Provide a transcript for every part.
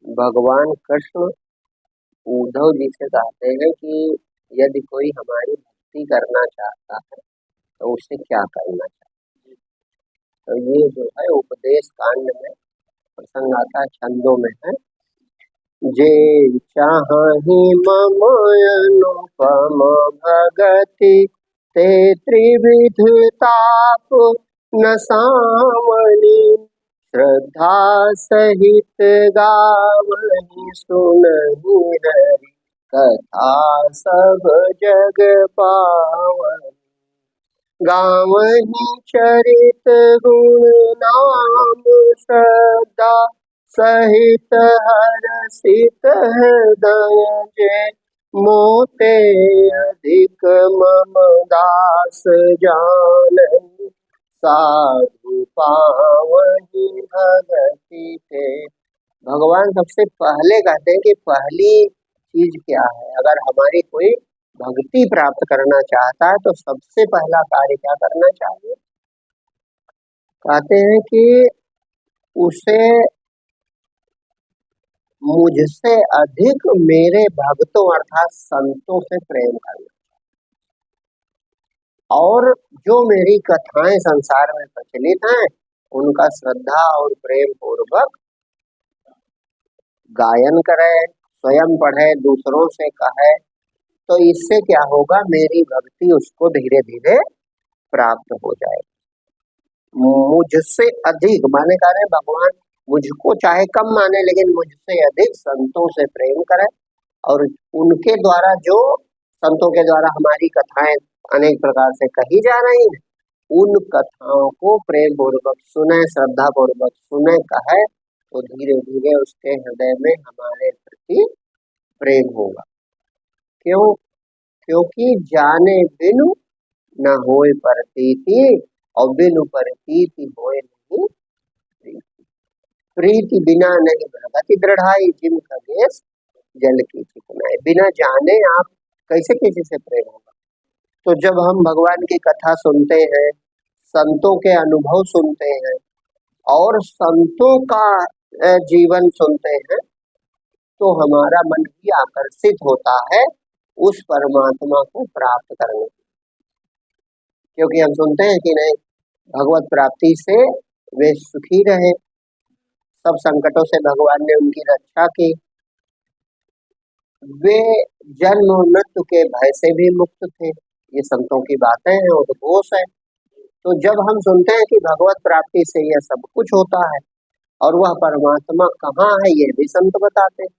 भगवान कृष्ण उद्धव जी से कहते हैं कि यदि कोई हमारी भक्ति करना चाहता है तो उसे क्या करना चाहिए। तो ये जो है उपदेश कांड में प्रसंग आता है, छंदों में है। जे चाहि मम अनुपम भगति ते त्रिविध ताप न सावनी। श्रद्धा सहित गावहि सुनहि हरि कथा सब जग पावनि। गावहि चरित गुण नाम श्रद्धा सहित हरषित हृदय जे। मोते अधिक मम दास जानहि साधु पावहि भगति ते। भगवान सबसे पहले कहते हैं कि पहली चीज क्या है। अगर हमारी कोई भक्ति प्राप्त करना चाहता है तो सबसे पहला कार्य क्या करना चाहिए। कहते हैं कि उसे मुझसे अधिक मेरे भक्तों अर्थात संतों से प्रेम करना, और जो मेरी कथाएं संसार में प्रचलित हैं उनका श्रद्धा और प्रेम पूर्वक गायन करे, स्वयं पढ़े, दूसरों से कहे। तो इससे क्या होगा, मेरी भक्ति उसको धीरे धीरे प्राप्त हो जाएगी। मुझसे अधिक माने कह रहे भगवान मुझको चाहे कम माने लेकिन मुझसे अधिक संतों से प्रेम करे, और उनके द्वारा जो संतों के द्वारा हमारी कथाएं अनेक प्रकार से कही जा रही हैं उन कथाओं को प्रेम पूर्वक सुने, श्रद्धा पूर्वक सुने, कहे, तो धीरे धीरे उसके हृदय में हमारे प्रति प्रेम होगा। क्यों? क्योंकि जाने बिनु न होए प्रतीति और बिनु प्रतीति होए नहीं प्रीति। प्रीति बिना नहीं भगति दृढ़ाई जिम खगेश जल की चिकनाई। बिना जाने आप कैसे किसी से प्रेम होगा। तो जब हम भगवान की कथा सुनते हैं, संतों के अनुभव सुनते हैं और संतों का जीवन सुनते हैं तो हमारा मन भी आकर्षित होता है उस परमात्मा को प्राप्त करने, क्योंकि हम सुनते हैं कि नहीं भगवत प्राप्ति से वे सुखी रहे, सब संकटों से भगवान ने उनकी रक्षा की, वे जन्म मृत्यु के भय से भी मुक्त थे। ये संतों की बातें हैं, उद्घोष है। तो जब हम सुनते हैं कि भगवत प्राप्ति से यह सब कुछ होता है और वह परमात्मा कहाँ है ये भी संत बताते हैं।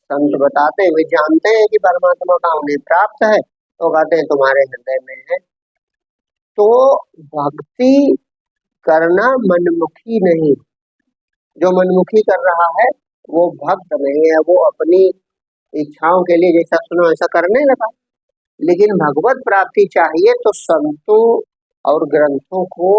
संत बताते हैं, वे जानते हैं कि परमात्मा का उन्हें प्राप्त है तो कहते हैं तुम्हारे हृदय में है। तो भक्ति करना मनमुखी नहीं, जो मनमुखी कर रहा है वो भक्त नहीं है, वो अपनी इच्छाओं के लिए जैसा सुनो ऐसा करने लगा। लेकिन भगवत प्राप्ति चाहिए तो संतों और ग्रंथों को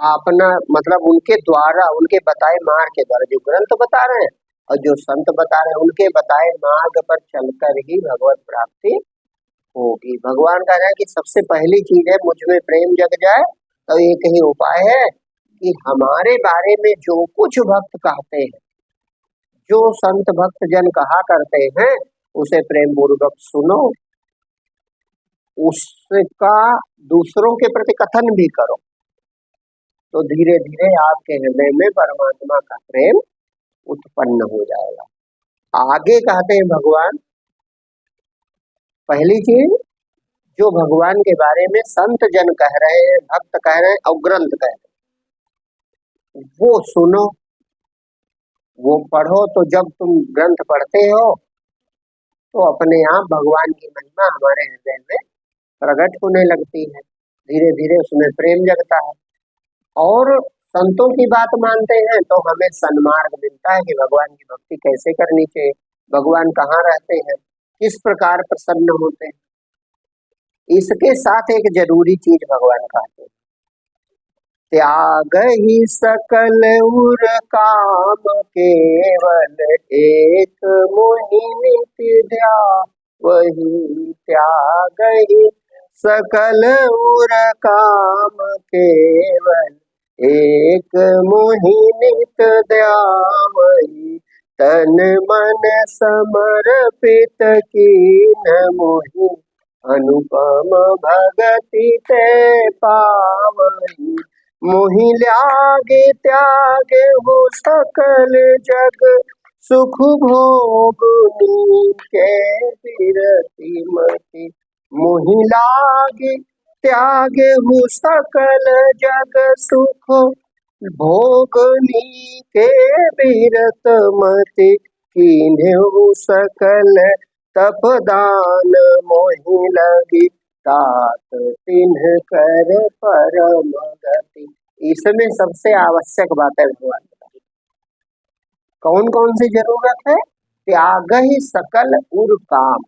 अपना मतलब उनके द्वारा, उनके बताए मार्ग के द्वारा, जो ग्रंथ बता रहे हैं और जो संत बता रहे हैं उनके बताए मार्ग पर चलकर ही भगवत प्राप्ति होगी। भगवान कह रहे हैं कि सबसे पहली चीज है मुझ में प्रेम जग जाए, तो एक ही उपाय है कि हमारे बारे में जो कुछ भक्त कहते हैं, जो संत भक्त जन कहा करते हैं उसे प्रेम पूर्वक सुनो, उसका दूसरों के प्रति कथन भी करो, तो धीरे धीरे आपके हृदय में परमात्मा का प्रेम उत्पन्न हो जाएगा। आगे कहते हैं भगवान, पहली चीज जो भगवान के बारे में संत जन कह रहे हैं, भक्त कह रहे हैं और ग्रंथ कह रहे हैं, वो सुनो, वो पढ़ो। तो जब तुम ग्रंथ पढ़ते हो तो अपने आप भगवान की महिमा हमारे हृदय में प्रकट होने लगती है, धीरे धीरे उसमें प्रेम जगता है। और संतों की बात मानते हैं तो हमें सन्मार्ग मिलता है कि भगवान की भक्ति कैसे करनी चाहिए, भगवान कहाँ रहते हैं, किस प्रकार प्रसन्न होते हैं। इसके साथ एक जरूरी चीज भगवान कहते हैं, त्याग ही सकल उर काम केवल एक मोहि नित्य ध्यावहि। त्याग ही सकल उर काम केवल एक मोहि नित ध्यावई, तन मन समर्पित कीन मोहि, अनुपम भगति ते पावई। मोहि लागे त्यागे हो सकल जग, सुख भोग नीके बिरति मति। मोहि लागे त्यागे हूँ सकल जग, सुख भोग नीके बिरत मति। कीन्हु सकल तप दान मोहि लगी, तात तिन्ह कर परम गति। इसमें सबसे आवश्यक बात है भगवान, कौन कौन सी जरूरत है? त्याग ही सकल उर काम,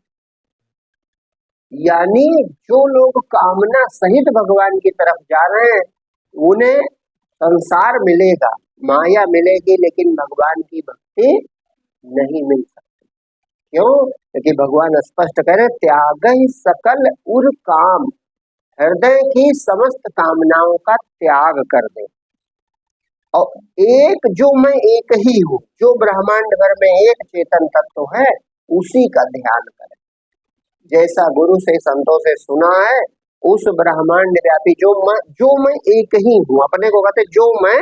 यानी जो लोग कामना सहित भगवान की तरफ जा रहे हैं उन्हें संसार मिलेगा, माया मिलेगी, लेकिन भगवान की भक्ति नहीं मिल सकती। क्यों? क्योंकि भगवान स्पष्ट करे, त्याग ही सकल उर काम, हृदय की समस्त कामनाओं का त्याग कर दे। और एक जो मैं एक ही हूँ, जो ब्रह्मांड भर में एक चेतन तत्व है, उसी का ध्यान करें। जैसा गुरु से संतों से सुना है, उस ब्रह्मांड व्यापी जो मैं एक ही हूँ, अपने को कहते जो मैं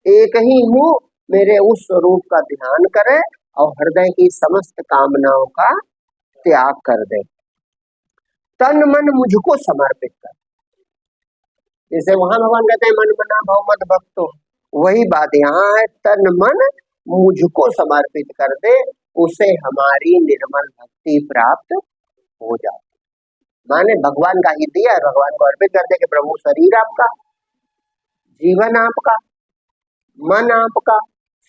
एक ही हूँ, मेरे उस स्वरूप का ध्यान करें और हृदय की समस्त कामनाओं का त्याग कर दे। तन मन मुझको समर्पित कर, जैसे वहां भगवान कहते हैं मन मना भव मत भक्तो, वही बात यहाँ है, तन मन मुझको समर्पित कर दे, उसे हमारी निर्मल भक्ति प्राप्त हो जाए। माने भगवान का ही दिया, भगवान को अर्पित कर दे कि प्रभु शरीर आपका, जीवन आपका, मन आपका,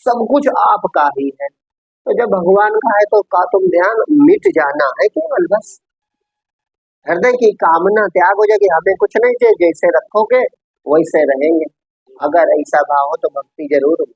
सब कुछ आपका ही है। तो जब भगवान का है तो का तुम ध्यान मिट जाना है केवल, बस हृदय की कामना त्याग हो जाएगी, हमें कुछ नहीं चाहिए, जैसे रखोगे वैसे रहेंगे। अगर ऐसा भाव हो तो भक्ति जरूर हो।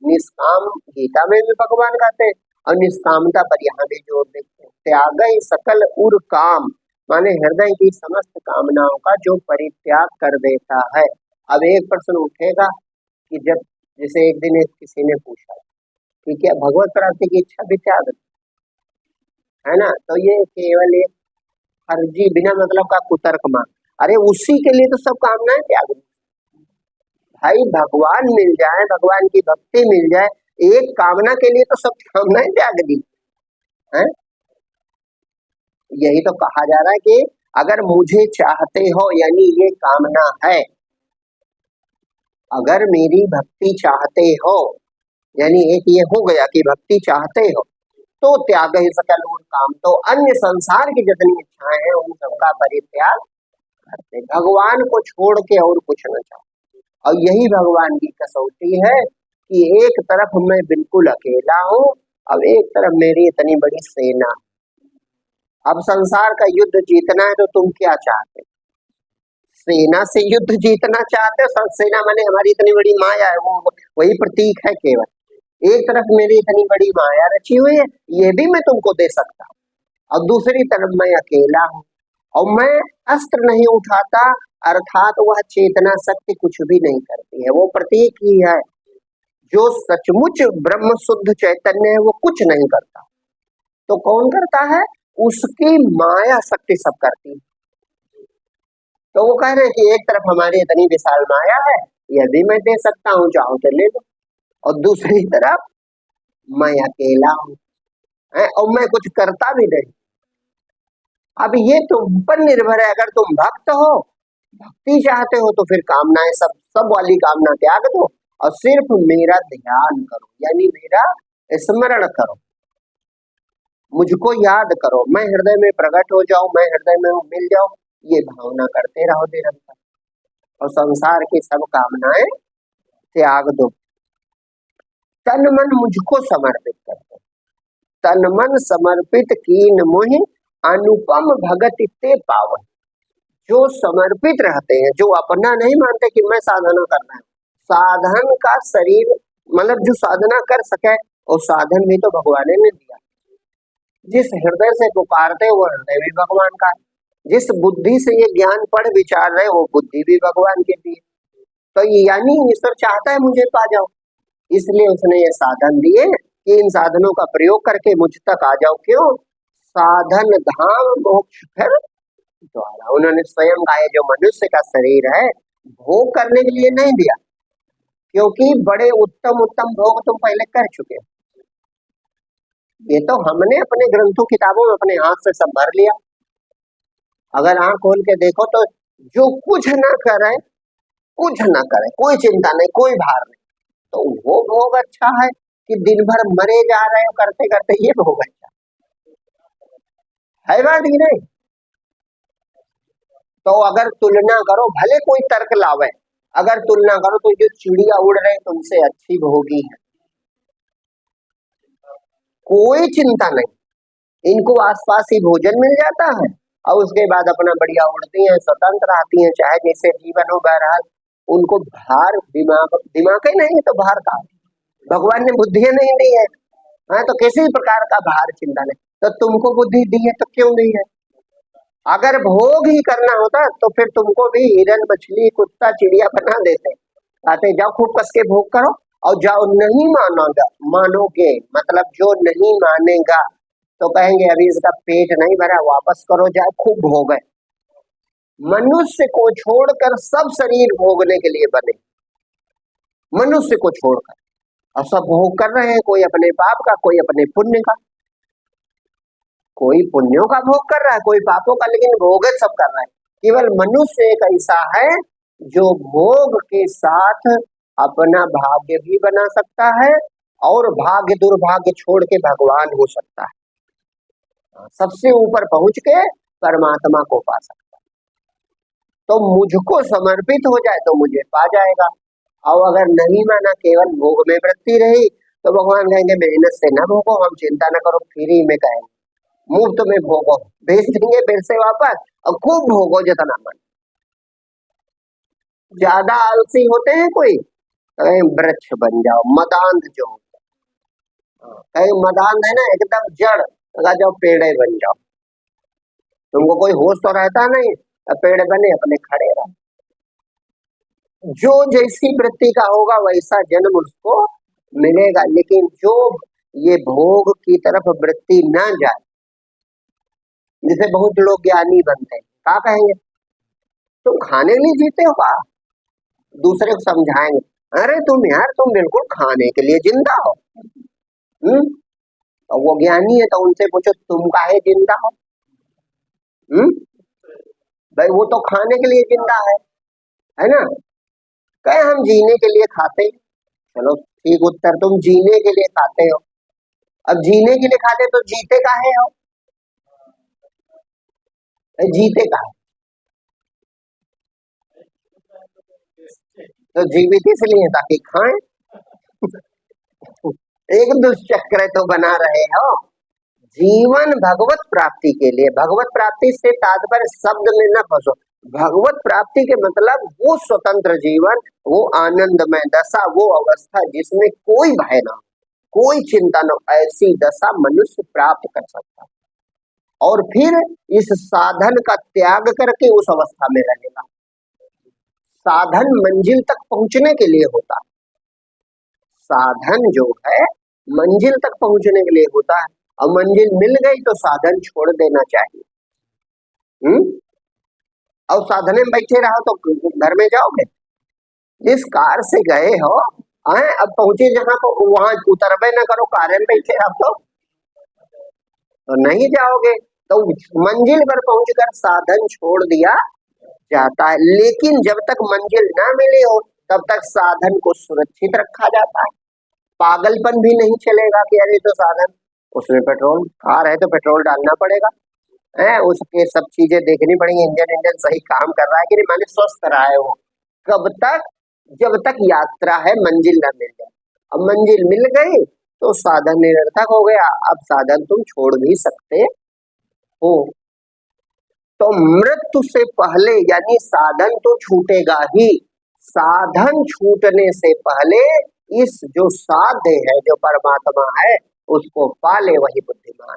निष्काम गीता में भी भगवान कहते हैं, और निष्कामता पर यहाँ भी जोर देते हैं। त्याग ही सकल उर काम, माने हृदय की समस्त कामनाओं का जो परित्याग कर देता है। अब एक प्रश्न उठेगा कि जब, जैसे एक दिन किसी ने पूछा कि क्या भगवत प्राप्ति की इच्छा भी त्याग है ना, तो ये केवल एक फर्जी बिना मतलब का कुतर्क मान, अरे उसी के लिए तो सब कामनाएं त्याग, भाई भगवान मिल जाए, भगवान की भक्ति मिल जाए, एक कामना के लिए तो सब कामनाएं त्याग दी है। यही तो कहा जा रहा है कि अगर मुझे चाहते हो, यानी ये कामना है, अगर मेरी भक्ति चाहते हो, यानी एक ये हो गया कि भक्ति चाहते हो, तो त्याग ही सकल उर काम, तो अन्य संसार की जितनी इच्छाएं हैं उन सबका परित्याग करते, भगवान को छोड़ के और कुछ न चाहो। और यही भगवान की कसौटी है कि एक तरफ मैं बिल्कुल अकेला हूँ, अब एक तरफ मेरी इतनी बड़ी सेना। अब संसार का युद्ध जीतना है तो तुम क्या चाहते? सेना से युद्ध जीतना चाहते हो? सेना माने हमारी इतनी बड़ी माया है, वो वही प्रतीक है केवल। एक तरफ मेरी इतनी बड़ी माया रची हुई है, ये भी मैं तुमको दे सकता हूँ, और दूसरी तरफ मैं अकेला हूँ और मैं अस्त्र नहीं उठाता, अर्थात वह चेतना शक्ति कुछ भी नहीं करती है, वो प्रतीक ही है। जो सचमुच ब्रह्म शुद्ध चैतन्य है वो कुछ नहीं करता, तो कौन करता है? उसकी माया शक्ति सब करती है। तो वो कह रहे हैं कि एक तरफ हमारी इतनी विशाल माया है, यह भी मैं दे सकता हूँ, चाहो तो ले लो, और दूसरी तरफ मैं अकेला हूँ और मैं कुछ करता भी नहीं। अब ये तुम पर निर्भर है, अगर तुम भक्त हो, भक्ति चाहते हो, तो फिर कामनाएं सब वाली कामना त्याग दो और सिर्फ मेरा ध्यान करो, यानी मेरा स्मरण करो, मुझको याद करो, मैं हृदय में प्रकट हो जाऊं, मैं हृदय में मिल जाऊं, ये भावना करते रहो निरंतर, और संसार की सब कामनाएं त्याग दो। तन मन मुझको समर्पित कर दो, तन मन समर्पित कीन मोहि, अनुपम भगत ते पावन। जो समर्पित रहते हैं, जो अपना नहीं मानते कि मैं साधना करना है, साधन का शरीर मतलब जो साधना कर सके, और साधन भी तो भगवान ने दिया। जिस हृदय से पुकारते वो हृदय भी भगवान का है, जिस बुद्धि से ये ज्ञान पढ़ विचार रहे वो बुद्धि भी भगवान की दी। तो यानी ईश्वर चाहता है मुझे पा जाओ, इसलिए उसने ये साधन दिए कि इन साधनों का प्रयोग करके मुझ तक आ जाओ। क्यों? साधन धाम मोक्ष फिर द्वारा। उन्होंने स्वयं का ये जो मनुष्य का शरीर है भोग करने के लिए नहीं दिया, क्योंकि बड़े उत्तम उत्तम भोग तुम पहले कर चुके हो। ये तो हमने अपने ग्रंथों किताबों में अपने हाथ से सब भर लिया। अगर आंख खोल के देखो तो जो कुछ ना करे, कुछ ना करे, कोई चिंता नहीं, कोई भार नहीं, तो वो भोग अच्छा है कि दिन भर मरे जा रहे हो करते करते ये भोग अच्छा है बात ही नहीं। तो अगर तुलना करो, भले कोई तर्क लावे, अगर तुलना करो तो जो चिड़िया उड़ रहे तुमसे अच्छी भोगी है, कोई चिंता नहीं, इनको आसपास ही भोजन मिल जाता है और उसके बाद अपना बढ़िया उड़ती हैं, स्वतंत्र आती हैं, चाहे जैसे जीवन हो। बहरहाल उनको भार दिमाग ही नहीं है तो भार का, भगवान ने बुद्धि नहीं दी है, हाँ, तो किसी प्रकार का भार चिंता नहीं। तो तुमको बुद्धि दी है तो क्यों दी है? अगर भोग ही करना होता तो फिर तुमको भी हिरन, मछली, कुत्ता, चिड़िया बना देते, आते जाओ खूब कस के भोग करो। और जाओ नहीं मानोगे मतलब जो नहीं मानेगा तो कहेंगे अभी इसका पेट नहीं भरा, वापस करो, जाए खूब भोगे। मनुष्य को छोड़कर सब शरीर भोगने के लिए बने, मनुष्य को छोड़कर, और सब भोग कर रहे हैं, कोई अपने पाप का, कोई अपने पुण्य का, कोई पुण्यों का भोग कर रहा है, कोई पापों का, लेकिन भोग सब कर रहा है। केवल मनुष्य एक ऐसा है जो भोग के साथ अपना भाग्य भी बना सकता है और भाग्य दुर्भाग्य छोड़ के भगवान हो सकता है, सबसे ऊपर पहुंच के परमात्मा को पा सकता है। तो मुझको समर्पित हो जाए तो मुझे पा जाएगा, और अगर नहीं माना, केवल भोग में वृत्ति रही, तो भगवान कहेंगे मेहनत से न भोगो, हम चिंता न करो, फ्री में कहेंगे, मुफ्त में भोगो, भेज देंगे फिर से वापस, और खूब भोगो जितना मन। ज्यादा आलसी होते हैं कोई, कहीं वृक्ष बन जाओ, मदांध जो कहीं मदांध है ना एकदम जड़, लगा जाओ पेड़े बन जाओ, तुमको कोई होश तो रहता नहीं, पेड़ बने अपने खड़े रहो। जो जैसी वृत्ति का होगा वैसा जन्म उसको मिलेगा, लेकिन जो ये भोग की तरफ वृत्ति न जाए, जैसे बहुत लोग ज्ञानी बनते हैं, क्या कहेंगे तुम खाने के लिए जीते हो का, दूसरे को समझाएंगे अरे तुम यार तुम बिल्कुल खाने के लिए जिंदा हो। तो वो ज्ञानी है तो उनसे पूछो तुम काहे जिंदा हो? भाई वो तो खाने के लिए जिंदा है ना, कहे हम जीने के लिए खाते हैं। चलो ठीक उत्तर, तुम जीने के लिए खाते हो, अब जीने के लिए खाते तो जीते काहे हो? जीते काहे? तो जीवित इसलिए ताकि खाएं। एक दुष्चक्र तो बना रहे हो। जीवन भगवत प्राप्ति के लिए, भगवत प्राप्ति से तात्पर्य शब्द में न फंसो, भगवत प्राप्ति के मतलब वो स्वतंत्र जीवन, वो आनंदमय दशा, वो अवस्था जिसमें कोई भय ना, कोई चिंता न, ऐसी दशा मनुष्य प्राप्त कर सकता है और फिर इस साधन का त्याग करके उस अवस्था में रहेगा। साधन मंजिल तक पहुंचने के लिए होता है, साधन जो है मंजिल तक पहुंचने के लिए होता है, और मंजिल मिल गई तो साधन छोड़ देना चाहिए। और साधने में बैठे रहो तो घर में जाओगे, जिस कार से गए हो आए, अब पहुंचे जहां को वहां उतरबे न करो, कार में बैठे रहो तो नहीं जाओगे। तो मंजिल पर पहुंचकर साधन छोड़ दिया जाता है, लेकिन जब तक मंजिल ना मिले हो तब तक साधन को सुरक्षित रखा जाता है। पागलपन भी नहीं चलेगा कि अरे तो साधन, उसमें पेट्रोल, कार है तो पेट्रोल डालना पड़ेगा, उसके सब चीजें देखनी पड़ेगी, इंजन सही काम कर रहा है कि नहीं, मैंने स्वस्थ रहा है वो, कब तक, जब तक यात्रा है मंजिल न मिल जाए। अब मंजिल मिल गई तो साधन निरर्थक हो गया, अब साधन तुम छोड़ भी सकते हो। तो मृत्यु से पहले, यानी साधन तो छूटेगा ही, साधन छूटने से पहले इस जो साध्य है, जो परमात्मा है, उसको पाले वही बुद्धिमान।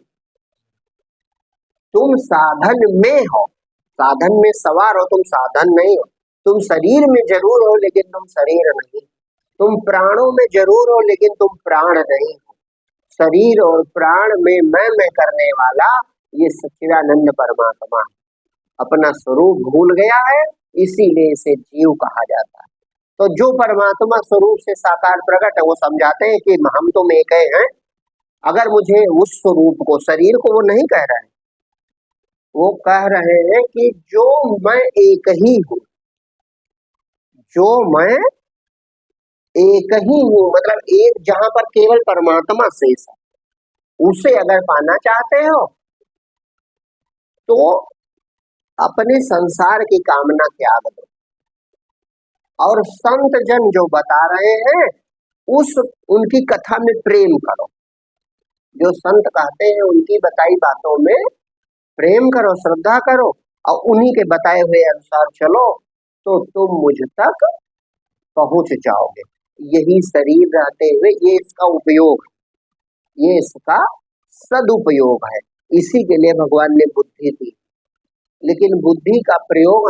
तुम साधन में हो, साधन में सवार हो, तुम साधन नहीं हो, तुम शरीर में जरूर हो लेकिन तुम शरीर नहीं, तुम प्राणों में जरूर हो लेकिन तुम प्राण नहीं हो। शरीर और प्राण में मैं करने वाला ये सच्चिदानंद परमात्मा अपना स्वरूप भूल गया है, इसीलिए इसे जीव कहा जाता है। तो जो परमात्मा स्वरूप से साकार प्रकट है वो समझाते हैं कि हम तुम एक हैं। अगर मुझे उस स्वरूप को, शरीर को वो नहीं कह रहे हैं, वो कह रहे हैं कि जो मैं एक ही हूँ, जो मैं एक ही हूँ, मतलब एक जहां पर केवल परमात्मा शेष है, उसे अगर पाना चाहते हो तो अपने संसार की कामना त्याग दो और संत जन जो बता रहे हैं उस उनकी कथा में प्रेम करो। जो संत कहते हैं उनकी बताई बातों में प्रेम करो, श्रद्धा करो और उन्हीं के बताए हुए अनुसार चलो तो तुम मुझ तक पहुंच जाओगे। यही शरीर रहते हुए ये इसका उपयोग, ये इसका सदुपयोग है। इसी के लिए भगवान ने बुद्धि दी, लेकिन बुद्धि का प्रयोग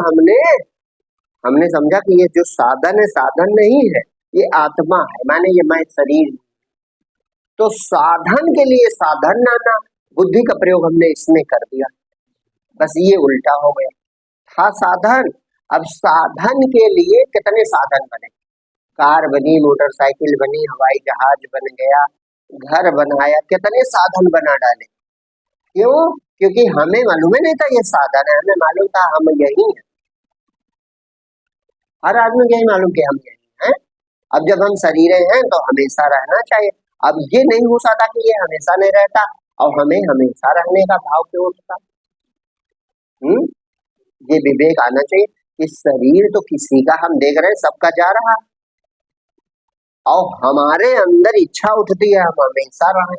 हमने समझा कि ये जो साधन है, साधन नहीं है, ये आत्मा है, माने ये मैं शरीर। तो साधन के लिए साधन नाना, बुद्धि का प्रयोग हमने इसमें कर दिया, बस ये उल्टा हो गया। था साधन, अब साधन के लिए कितने साधन बने, कार बनी, मोटरसाइकिल बनी, हवाई जहाज बन गया, घर बनाया, कितने साधन बना डाले। क्यों? क्योंकि हमें मालूम ही नहीं था ये साधन है, हमें मालूम था हम यही हैं। हर आदमी को यही मालूम कि हम यही हैं। अब जब हम शरीर हैं तो हमेशा रहना चाहिए। अब ये नहीं हो सकता कि ये हमेशा नहीं रहता और हमें हमेशा रहने का भाव क्यों उठता। ये विवेक आना चाहिए कि शरीर तो किसी का हम देख रहे हैं, सबका जा रहा है और हमारे अंदर इच्छा उठती है हम हमेशा रहें।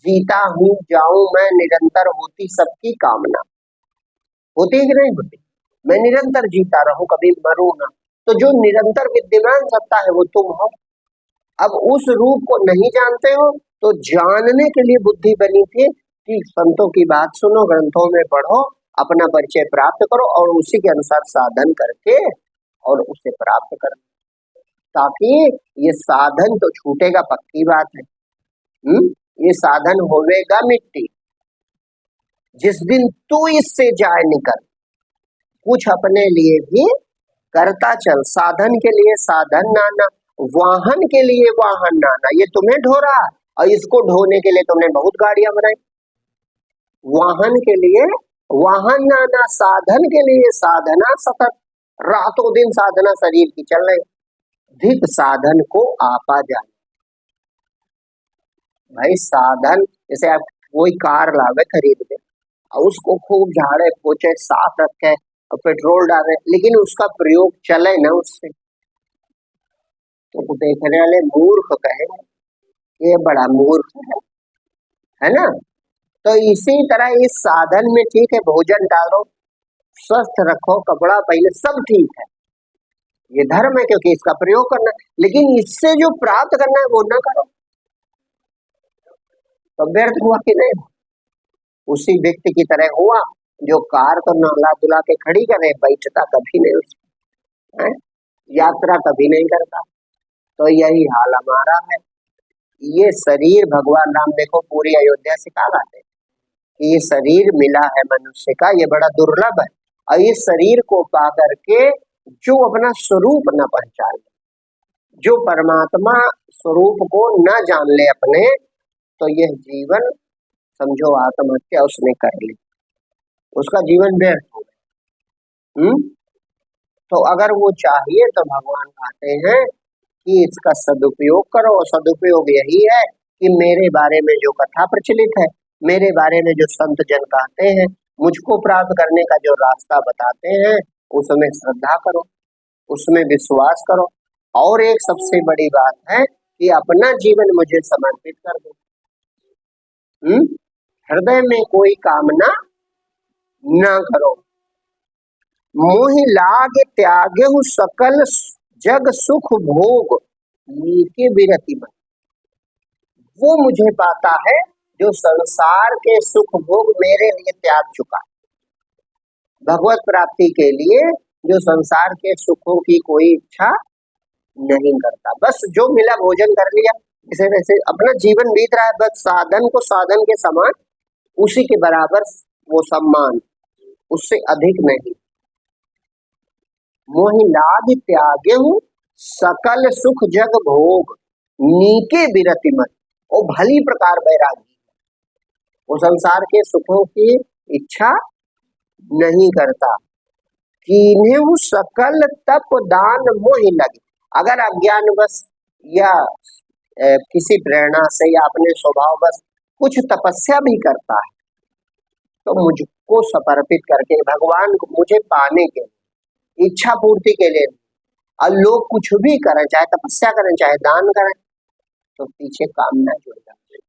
जीता हूँ जाऊं मैं निरंतर होती सबकी कामना, होती है कि नहीं होती? मैं निरंतर जीता रहूं, कभी मरूं ना। तो जो निरंतर विद्यमान सत्ता है वो तुम हो। अब उस रूप को नहीं जानते हो तो जानने के लिए बुद्धि बनी थी कि संतों की बात सुनो, ग्रंथों में पढ़ो, अपना परिचय प्राप्त करो और उसी के अनुसार साधन करके और उसे प्राप्त करो, ताकि ये साधन तो छूटेगा, पक्की बात है। ये साधन होवेगा मिट्टी। जिस दिन तू इससे जाए निकल, कुछ अपने लिए भी करता चल। साधन के लिए साधन नाना, वाहन के लिए वाहन नाना। ये तुम्हें ढो रहा और इसको ढोने के लिए तुमने बहुत गाड़ियां बनाई। वाहन के लिए वाहन नाना, साधन के लिए साधना सतत, रातों दिन साधना शरीर की चल रही। धिक साधन को आपा जाए। भाई साधन, जैसे आप कोई कार लावे खरीद के और उसको खूब झाड़े पोछे साफ रखे और पेट्रोल डाले, लेकिन उसका प्रयोग चले ना उससे, तो देखने वाले मूर्ख कहेंगे ये बड़ा मूर्ख है ना। तो इसी तरह इस साधन में ठीक है, भोजन डालो, स्वस्थ रखो, कपड़ा पहले, सब ठीक है, ये धर्म है क्योंकि इसका प्रयोग करना है, लेकिन इससे जो प्राप्त करना है वो ना करो तो व्यर्थ हुआ कि नहीं? उसी व्यक्ति की तरह हुआ जो कार को नहला धुला के खड़ी करे, बैठता कभी नहीं उसमें है, यात्रा कभी नहीं करता। तो यही हाल हमारा है। ये शरीर भगवान राम देखो पूरी अयोध्या से कहा लाते कि ये शरीर मिला है मनुष्य का, ये बड़ा दुर्लभ है, और इस शरीर को पा करके जो अपना स्वरूप न पहचान, जो परमात्मा स्वरूप को न जान ले अपने, तो यह जीवन समझो आत्महत्या उसने कर ली, उसका जीवन व्यर्थ हो गया। तो अगर वो चाहिए तो भगवान कहते हैं कि इसका सदुपयोग करो। और सदुपयोग यही है कि मेरे बारे में जो कथा प्रचलित है, मेरे बारे में जो संत जन कहते हैं, मुझको प्राप्त करने का जो रास्ता बताते हैं, उसमें श्रद्धा करो, उसमें विश्वास करो। और एक सबसे बड़ी बात है कि अपना जीवन मुझे समर्पित कर दो। हृदय में कोई कामना न करो। मोहि लाग त्यागे सकल जग सुख भोग नीके विरति मन। वो मुझे पाता है जो संसार के सुख भोग मेरे लिए त्याग चुका। भगवत प्राप्ति के लिए जो संसार के सुखों की कोई इच्छा नहीं करता, बस जो मिला भोजन कर लिया, इसे वैसे अपना जीवन बीत रहा है, बस साधन को साधन के समान, उसी के बराबर वो सम्मान, उससे अधिक नहीं। मोहि लाद त्यागे हूँ सकल सुख जग भोग, नीके बिरति मन। ओ भली प्रकार बैरागी, वो संसार के सुखों की इच्छा नहीं करता। कीन्हु सकल तप दान मोहि लगे, अगर अज्ञानवश या किसी प्रेरणा से या अपने स्वभाव बस कुछ तपस्या भी करता है, तो मुझको समर्पित करके भगवान को मुझे पाने के लिए, इच्छा पूर्ति के लिए, और लोग कुछ भी करें, चाहे तपस्या करें चाहे दान करें, तो पीछे कामना जुड़ जाती है।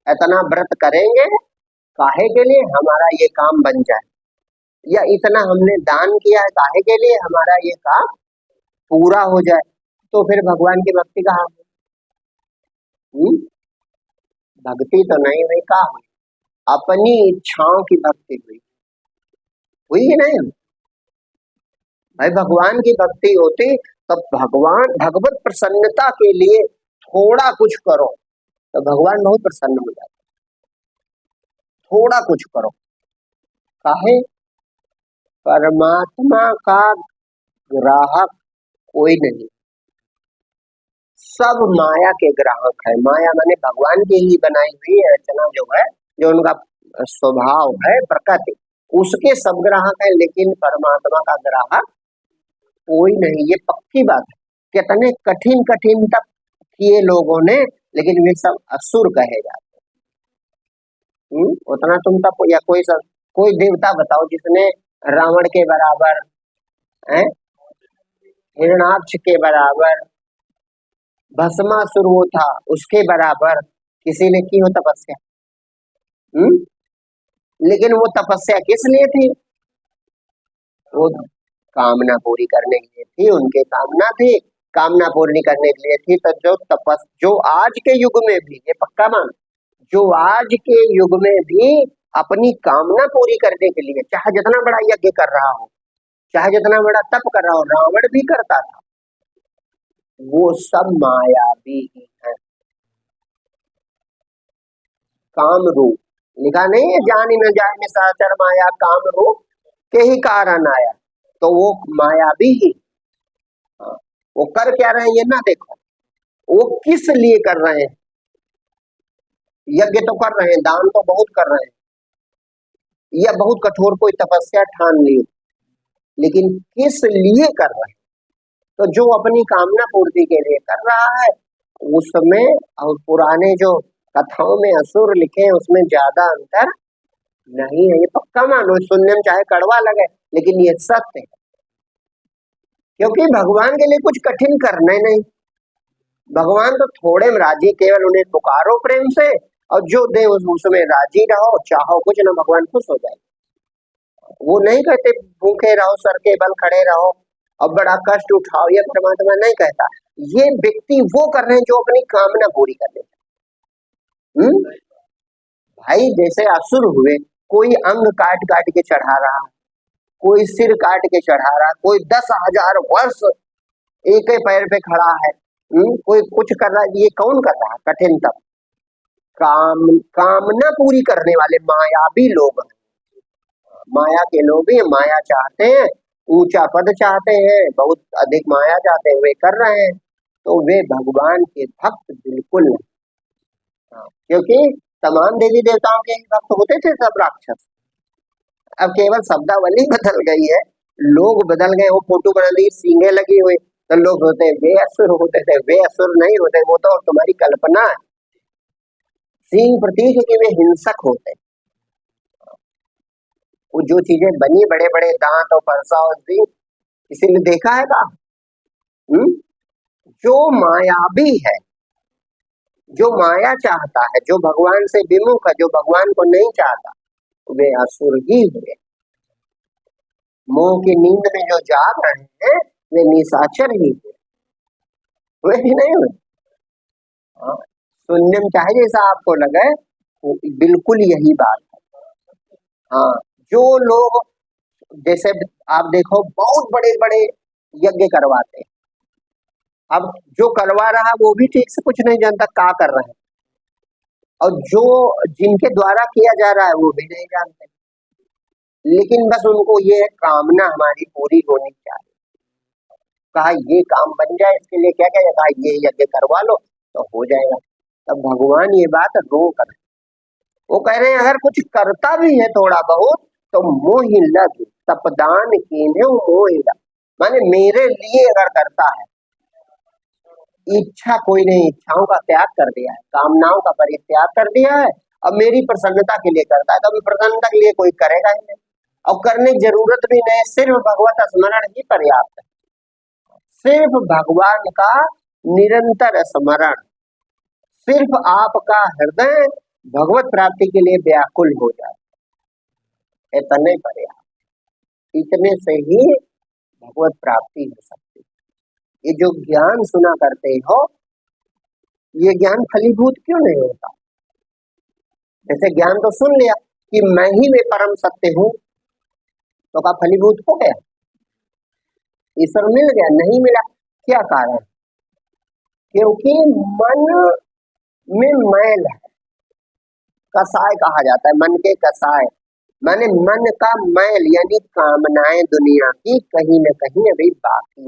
इतना व्रत करेंगे काहे के लिए, हमारा ये काम बन जाए, या इतना हमने दान किया है काहे के लिए, हमारा ये काम पूरा हो जाए, तो फिर भगवान की भक्ति कहाँ हुई? भक्ति तो नहीं हुई, कहाँ हुई? अपनी इच्छाओं की भक्ति हुई कि नहीं? भाई भगवान की भक्ति होती तब भगवान भगवत प्रसन्नता के लिए थोड़ा कुछ करो तो भगवान बहुत प्रसन्न हो जाते। थोड़ा कुछ करो काहे, परमात्मा का ग्राहक कोई नहीं, सब माया के ग्राहक है। माया माने भगवान की ही बनाई हुई रचना जो है, जो उनका स्वभाव है, प्रकृति, उसके सब ग्राहक है, लेकिन परमात्मा का ग्राहक कोई नहीं, ये पक्की बात है। कितने कठिन कठिन तप किए लोगों ने, लेकिन वे सब असुर कहे जाते। उतना तुम तप, या कोई देवता बताओ जिसने रावण के बराबर, हिरणाक्ष के बराबर, भस्मासुर वो था उसके बराबर किसी ने की हो तपस्या? लेकिन वो तपस्या किस लिए थी? वो कामना पूरी करने के लिए थी, उनके कामना थी, कामना पूरी करने के लिए थी। तो जो आज के युग में भी, ये पक्का मान, जो आज के युग में भी अपनी कामना पूरी करने के लिए चाहे जितना बड़ा यज्ञ कर रहा हो, चाहे जितना बड़ा तप कर रहा हो, रावण भी करता था, वो सब मायावी ही है। काम रूप लिखा नहीं है, जान न जाए में साचर माया, काम रूप के ही कारण आया, तो वो मायावी ही। वो कर क्या रहे हैं ये ना देखो, वो किस लिए कर रहे हैं। यज्ञ तो कर रहे हैं, दान तो बहुत कर रहे हैं, या बहुत कठोर कोई तपस्या ठान ली, लेकिन किस लिए कर रहे हैं? तो जो अपनी कामना पूर्ति के लिए कर रहा है उसमें, और पुराने जो कथाओं में असुर लिखे हैं उसमें ज्यादा अंतर नहीं है, ये पक्का मानो, सुनने में चाहे कड़वा लगे लेकिन ये सत्य है। क्योंकि भगवान के लिए कुछ कठिन करना ही नहीं, भगवान तो थोड़े में राजी, केवल उन्हें पुकारो प्रेम से और जो दे उसमें राजी रहो, चाहो कुछ ना, भगवान खुश हो जाए। वो नहीं कहते भूखे रहो, सर के बल खड़े रहो और बड़ा कष्ट उठाओ, ये परमात्मा नहीं कहता। ये व्यक्ति वो कर रहे हैं जो अपनी कामना पूरी कर रहे हैं। भाई जैसे असुर हुए, कोई अंग काट काट के चढ़ा रहा, कोई सिर काट के चढ़ा रहा, कोई 10,000 वर्ष एक ही पैर पे खड़ा है, कोई कुछ कर रहा है, ये कौन कर रहा है कठिन तप? कामना पूरी करने वाले मायावी लोग हैं, माया के लोग ही माया चाहते हैं, ऊंचा पद चाहते हैं, बहुत अधिक माया चाहते हैं, वे कर रहे हैं, तो वे भगवान के भक्त बिल्कुल नहीं। क्योंकि तमाम देवी देवताओं के भक्त होते थे सब राक्षस, अब केवल शब्दावली बदल गई है, लोग बदल गए, वो फोटो बना ली, सींगे लगी हुई, तो लोग होते वे असुर होते थे, वे असुर नहीं होते, वो तो तुम्हारी कल्पना है। सींग प्रतीक के वे हिंसक होते, वो जो चीजें बनी, बड़े बड़े दांत और फरसा और सींग, किसी ने देखा है का? जो मायावी है, जो माया चाहता है, जो भगवान से विमुख है, जो भगवान को नहीं चाहता, वे असुर ही हुए। मोह की नींद में जो जाग रहे हैं वे निशाचर ही हुए ही नहीं हुए। सुनने में चाहे जैसा आपको लगे, बिल्कुल यही बात है। हाँ, जो लोग जैसे आप देखो बहुत बड़े बड़े यज्ञ करवाते हैं, अब जो करवा रहा वो भी ठीक से कुछ नहीं जानता क्या कर रहा है, और जो जिनके द्वारा किया जा रहा है वो भी नहीं जानते, लेकिन बस उनको ये है कामना हमारी पूरी होनी चाहिए। कहा ये काम बन जाए, इसके लिए क्या क्या, कहा ये यज्ञ करवा लो तो हो जाएगा। तब भगवान ये बात रोक रहे, वो कह रहे हैं अगर कुछ करता भी है थोड़ा बहुत तो मोह लग तपदान कीन्हे मोह लग, माने मेरे लिए अगर करता है, इच्छा कोई नहीं, इच्छाओं का त्याग कर दिया है, कामनाओं का परित्याग कर दिया है, अब मेरी प्रसन्नता के लिए करता है, तो अभी प्रसन्नता के लिए कोई करेगा ही नहीं, और करने की जरूरत भी नहीं, सिर्फ भगवत स्मरण ही पर्याप्त है, सिर्फ भगवान का निरंतर स्मरण, सिर्फ आपका हृदय भगवत प्राप्ति के लिए व्याकुल हो जाए, इतने पर्याप्त, इतने से ही भगवत प्राप्ति हो सकती है। ये जो ज्ञान सुना करते हो, ये ज्ञान फलीभूत क्यों नहीं होता? जैसे ज्ञान तो सुन लिया कि मैं ही में परम सत्य हूँ, तो का फलीभूत हो गया, ईश्वर मिल गया? नहीं मिला। क्या कारण? क्योंकि मन में मैल है, कसाय कहा जाता है, मन के कसाय, माने मन का मैल यानी कामनाएं दुनिया की कहीं न कहीं अभी बाकी।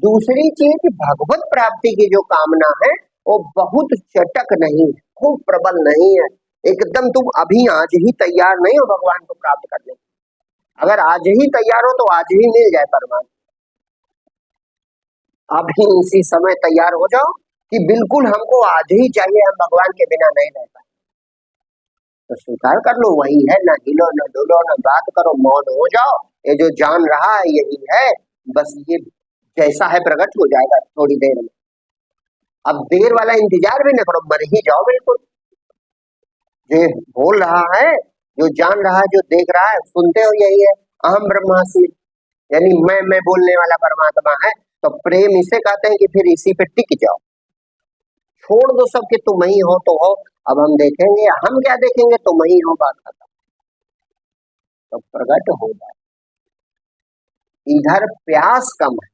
दूसरी चीज भगवत प्राप्ति की जो कामना है वो बहुत चटक नहीं है, खूब प्रबल नहीं है, एकदम तुम अभी आज ही तैयार नहीं हो भगवान को प्राप्त करने, अगर आज ही तैयार हो तो आज ही मिल जाए परमात्मा, अभी इसी समय तैयार हो जाओ कि बिल्कुल हमको आज ही चाहिए, हम भगवान के बिना नहीं रह पाए, तो स्वीकार कर लो वही है, न हिलो न डुलो न बात करो, मौन हो जाओ, ये जो जान रहा है यही है, बस ये जैसा है प्रकट हो जाएगा थोड़ी देर में, अब देर वाला इंतजार भी न करो, मर ही जाओ बिल्कुल। जो बोल रहा है, जो जान रहा है, जो देख रहा है, सुनते हो यही है, अहम ब्रह्मास्मि, यानी मैं बोलने वाला परमात्मा है, तो प्रेम इसे कहते हैं कि फिर इसी पे टिक जाओ, छोड़ दो सब कि तुम ही हो तो हो, अब हम देखेंगे, हम क्या देखेंगे, तुम ही हो, बात खत्म, तो प्रकट हो जाए। इधर प्यास कम है,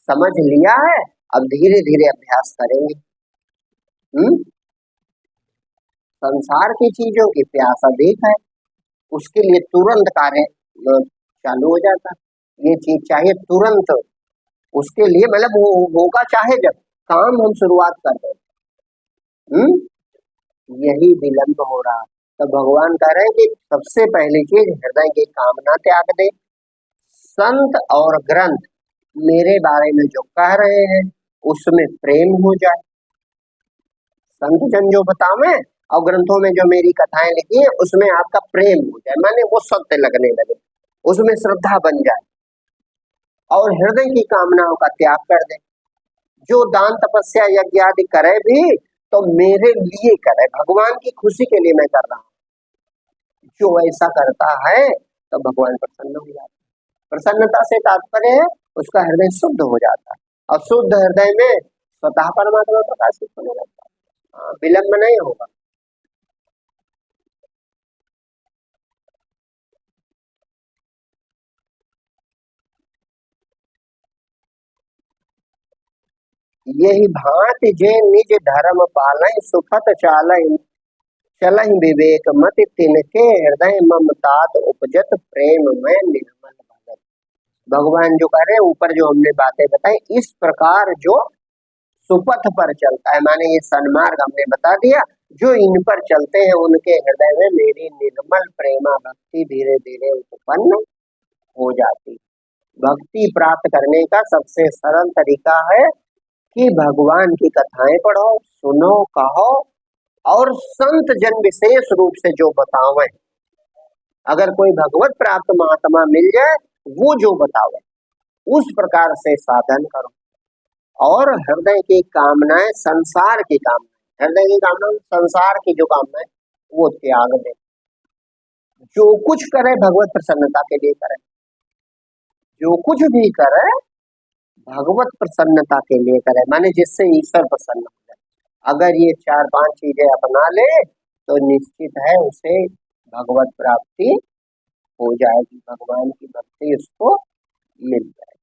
समझ लिया है, अब धीरे धीरे अभ्यास करेंगे। संसार की चीजों की प्यास अधिक है, उसके लिए तुरंत कार्य चालू हो जाता, ये चीज चाहिए तुरंत, उसके लिए मतलब वो होगा चाहे जब काम हम शुरुआत कर दें, यही विलंब हो रहा। तो भगवान कह रहे हैं कि सबसे पहली चीज हृदय की कामना त्याग दे, संत और ग्रंथ मेरे बारे में जो कह रहे हैं उसमें प्रेम हो जाए, संत जन जो बतावे और ग्रंथों में जो मेरी कथाएं लिखी है उसमें आपका प्रेम हो जाए, माने वो सत्य लगने लगे, उसमें श्रद्धा बन जाए, और हृदय की कामनाओं का त्याग कर दे, जो दान तपस्या यज्ञ आदि करे भी तो मेरे लिए करे, भगवान की खुशी के लिए मैं कर रहा हूँ, जो ऐसा करता है तो भगवान प्रसन्न हो जाता है। प्रसन्नता से तात्पर्य है उसका हृदय शुद्ध हो जाता है, और शुद्ध हृदय में स्वतः परमात्मा प्रकाशित होने लगता है, विलंब नहीं होगा। यही भांति जे निज धर्म पालय सुखत चालय चलहि विवेक मति तिनके हृदय ममतात उपजत प्रेम में निर्मल भगत। भगवान जो कह रहे हैं ऊपर जो हमने बातें बताई, इस प्रकार जो सुपथ पर चलता है, माने ये सन्मार्ग हमने बता दिया, जो इन पर चलते हैं उनके हृदय में मेरी निर्मल प्रेमा भक्ति धीरे धीरे उत्पन्न हो जाती। भक्ति प्राप्त करने का सबसे सरल तरीका है कि भगवान की कथाएं पढ़ो, सुनो, कहो, और संत जन विशेष रूप से जो बतावे, अगर कोई भगवत प्राप्त महात्मा मिल जाए वो जो बतावे उस प्रकार से साधन करो, और हृदय की कामनाएं, संसार की कामनाएं, हृदय की कामना संसार की जो कामनाएं वो त्याग दे, जो कुछ करे भगवत प्रसन्नता के लिए करे, जो कुछ भी करे भगवत प्रसन्नता के लिए करे, माने जिससे ईश्वर प्रसन्न हो जाए। अगर ये 4-5 चीजें अपना ले तो निश्चित है उसे भगवत प्राप्ति हो जाएगी, भगवान की भक्ति उसको मिल जाएगी।